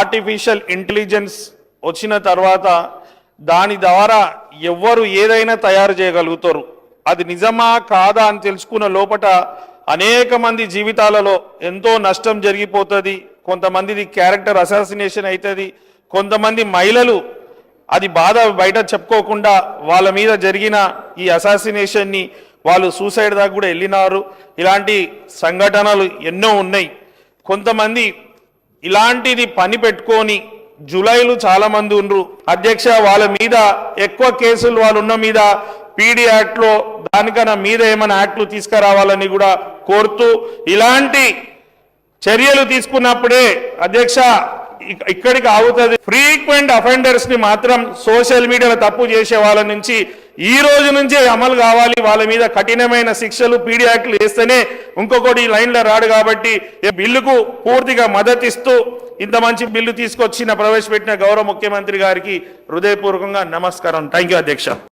Artificial intelligence వచ్చిన తర్వాత దాని ద్వారా ఎవ్వరు ఏదైనా తయారు చేయగలుగుతారు. అది నిజమా కాదా అని తెలుసుకున్న లోపట అనేక మంది జీవితాలలో ఎంతో నష్టం జరిగిపోతుంది. కొంతమందిది క్యారెక్టర్ అసాసినేషన్ అవుతుంది. కొంతమంది మహిళలు అది బాధ బయట చెప్పుకోకుండా వాళ్ళ మీద జరిగిన ఈ అసాసినేషన్ని వాళ్ళు సూసైడ్ దాకా కూడా వెళ్ళినారు. ఇలాంటి సంఘటనలు ఎన్నో ఉన్నాయి. కొంతమంది ఇలాంటిది పని పెట్టుకొని జూలైలు చాలా మంది ఉన్నారు అధ్యక్ష. వాళ్ళ మీద ఎక్కువ కేసులు వాళ్ళు ఉన్న మీద పీడీ యాక్ట్లో దానికన్నా మీద ఏమైనా యాక్ట్లు తీసుకురావాలని కూడా కోరుతూ, ఇలాంటి చర్యలు తీసుకున్నప్పుడే అధ్యక్ష ఇక్కడికి ఆగుతుంది. ఫ్రీక్వెంట్ అఫెండర్స్ ని మాత్రం సోషల్ మీడియాలో తప్పు చేసే వాళ్ళ నుంచి ఈ రోజు నుంచే అమలు కావాలి. వాళ్ళ మీద కఠినమైన శిక్షలు పీడీ యాక్ట్లు వేస్తేనే ఇంకొకటి లైన్లో రాడు. కాబట్టి ఈ బిల్లుకు పూర్తిగా మద్దతిస్తూ ఇంత మంచి బిల్లు తీసుకొచ్చిన ప్రవేశపెట్టిన గౌరవ ముఖ్యమంత్రి గారికి హృదయపూర్వకంగా నమస్కారం. థ్యాంక్ యూ అధ్యక్ష.